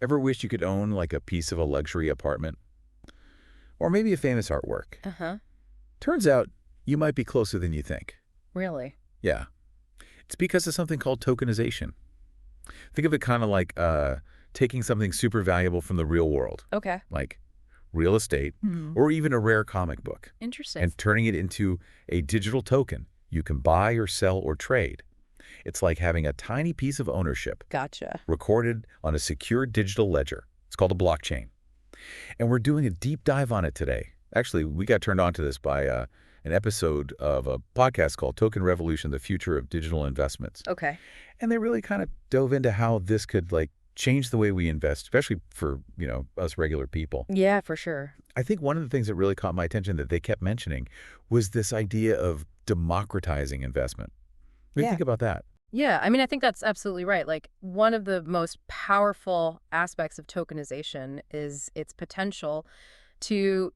Ever wish you could own like a piece of a luxury apartment? Or maybe a famous artwork? Uh-huh. Turns out you might be closer than you think. Really? Yeah. It's because of something called tokenization. Think of it kind of like taking something super valuable from the real world, Okay. like real estate Hmm. or even a rare comic book, Interesting. and turning it into a digital token you can buy or sell or trade. It's like having a tiny piece of ownership Gotcha. recorded on a secure digital ledger. It's called a blockchain. And we're doing a deep dive on it today. Actually, we got turned on to this by an episode of a podcast called Token Revolution, The Future of Digital Investments. Okay. And they really kind of dove into how this could like change the way we invest, especially for, us regular people. Yeah, for sure. I think one of the things that really caught my attention that they kept mentioning was this idea of democratizing investment. What do you Yeah. think about that? Yeah, I mean, I think that's absolutely right. Like, one of the most powerful aspects of tokenization is its potential to,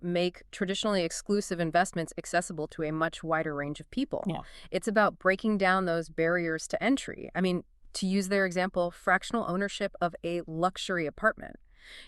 make traditionally exclusive investments accessible to a much wider range of people. Yeah. It's about breaking down those barriers to entry. I mean, to use their example, fractional ownership of a luxury apartment.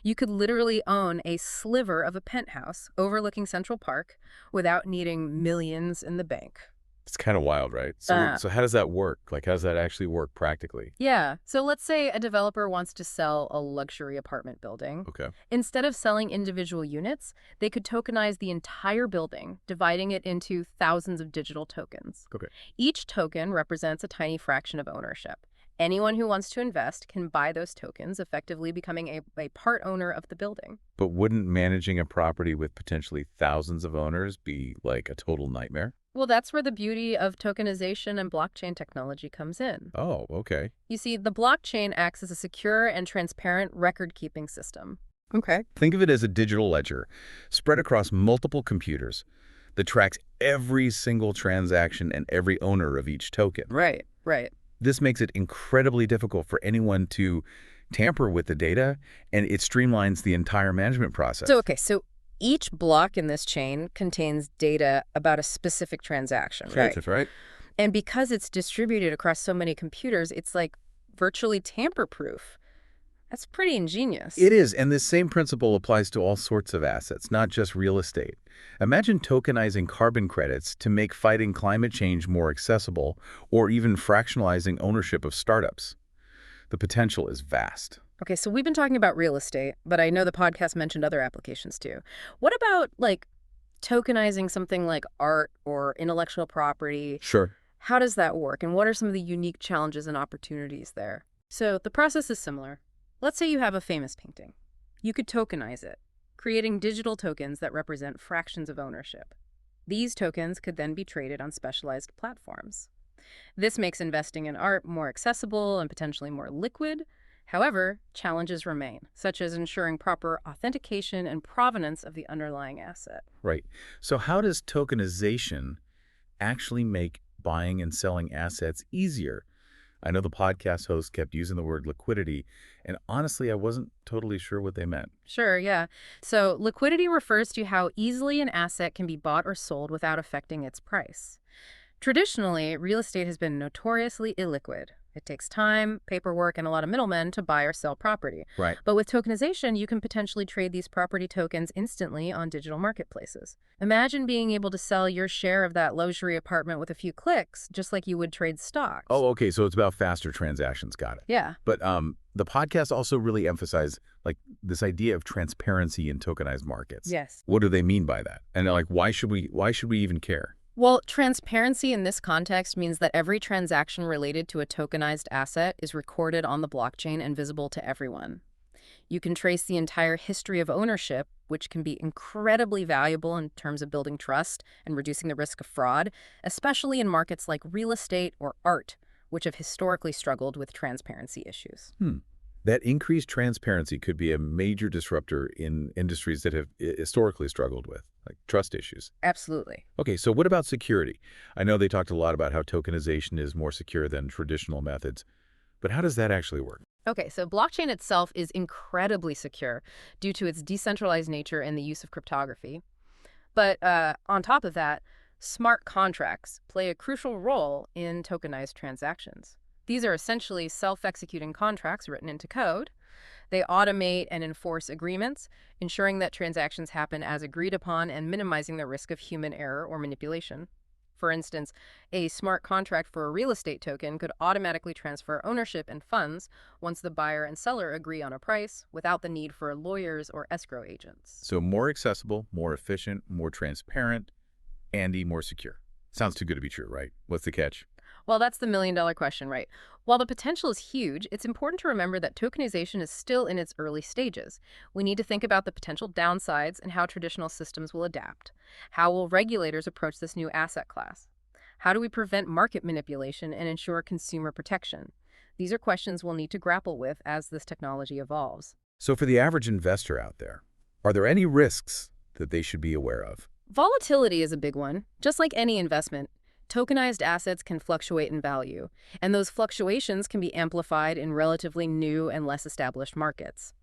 You could literally own a sliver of a penthouse overlooking Central Park without needing millions in the bank. It's kind of wild, right? So how does that work? Like, how does that actually work practically? Yeah. So let's say a developer wants to sell a luxury apartment building. Okay. Instead of selling individual units, they could tokenize the entire building, dividing it into thousands of digital tokens. Okay. Each token represents a tiny fraction of ownership. Anyone who wants to invest can buy those tokens, effectively becoming a part owner of the building. But wouldn't managing a property with potentially thousands of owners be like a total nightmare? Well, that's where the beauty of tokenization and blockchain technology comes in. Oh, okay. You see, the blockchain acts as a secure and transparent record-keeping system. Okay. Think of it as a digital ledger spread across multiple computers that tracks every single transaction and every owner of each token. Right, right. This makes it incredibly difficult for anyone to tamper with the data, and it streamlines the entire management process. So each block in this chain contains data about a specific transaction, right? That's right. And because it's distributed across so many computers, it's like virtually tamper-proof. That's pretty ingenious. It is, and this same principle applies to all sorts of assets, not just real estate. Imagine tokenizing carbon credits to make fighting climate change more accessible, or even fractionalizing ownership of startups. The potential is vast. Okay, so we've been talking about real estate, but I know the podcast mentioned other applications too. What about, like, tokenizing something like art or intellectual property? Sure. How does that work, and what are some of the unique challenges and opportunities there? So the process is similar. Let's say you have a famous painting. You could tokenize it, creating digital tokens that represent fractions of ownership. These tokens could then be traded on specialized platforms. This makes investing in art more accessible and potentially more liquid. However, challenges remain, such as ensuring proper authentication and provenance of the underlying asset. Right. So how does tokenization actually make buying and selling assets easier? I know the podcast host kept using the word liquidity, and honestly, I wasn't totally sure what they meant. Sure, yeah. So liquidity refers to how easily an asset can be bought or sold without affecting its price. Traditionally, real estate has been notoriously illiquid. It takes time, paperwork, and a lot of middlemen to buy or sell property. Right. But with tokenization, you can potentially trade these property tokens instantly on digital marketplaces. Imagine being able to sell your share of that luxury apartment with a few clicks, just like you would trade stocks. Oh, okay. So it's about faster transactions. Got it. Yeah. But the podcast also really emphasized like this idea of transparency in tokenized markets. Yes. What do they mean by that? And like, why should we even care? Well, transparency in this context means that every transaction related to a tokenized asset is recorded on the blockchain and visible to everyone. You can trace the entire history of ownership, which can be incredibly valuable in terms of building trust and reducing the risk of fraud, especially in markets like real estate or art, which have historically struggled with transparency issues. That increased transparency could be a major disruptor in industries that have historically struggled with, like trust issues. Absolutely. Okay, so what about security? I know they talked a lot about how tokenization is more secure than traditional methods, but how does that actually work? Okay, so blockchain itself is incredibly secure due to its decentralized nature and the use of cryptography. But on top of that, smart contracts play a crucial role in tokenized transactions. These are essentially self-executing contracts written into code They automate and enforce agreements, ensuring that transactions happen as agreed upon and minimizing the risk of human error or manipulation. For instance, a smart contract for a real estate token could automatically transfer ownership and funds once the buyer and seller agree on a price without the need for lawyers or escrow agents. So more accessible, more efficient, more transparent, and more secure. Sounds too good to be true, right? What's the catch? Well, that's the million-dollar question, right? While the potential is huge, it's important to remember that tokenization is still in its early stages. We need to think about the potential downsides and how traditional systems will adapt. How will regulators approach this new asset class? How do we prevent market manipulation and ensure consumer protection? These are questions we'll need to grapple with as this technology evolves. So for the average investor out there, are there any risks that they should be aware of? Volatility is a big one. Just like any investment, tokenized assets can fluctuate in value, and those fluctuations can be amplified in relatively new and less established markets.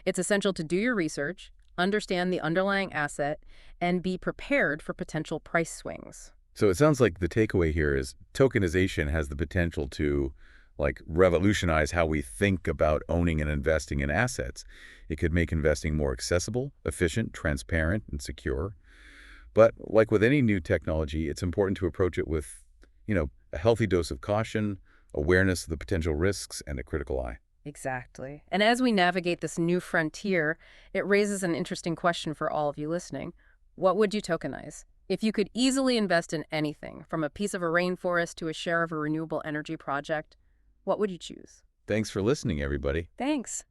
It's essential to do your research, understand the underlying asset, and be prepared for potential price swings. So it sounds like the takeaway here is tokenization has the potential to revolutionize how we think about owning and investing in assets. It could make investing more accessible, efficient, transparent, and secure. But like with any new technology, it's important to approach it with, a healthy dose of caution, awareness of the potential risks, and a critical eye. Exactly. And as we navigate this new frontier, it raises an interesting question for all of you listening. What would you tokenize? If you could easily invest in anything, from a piece of a rainforest to a share of a renewable energy project, what would you choose? Thanks for listening, everybody. Thanks.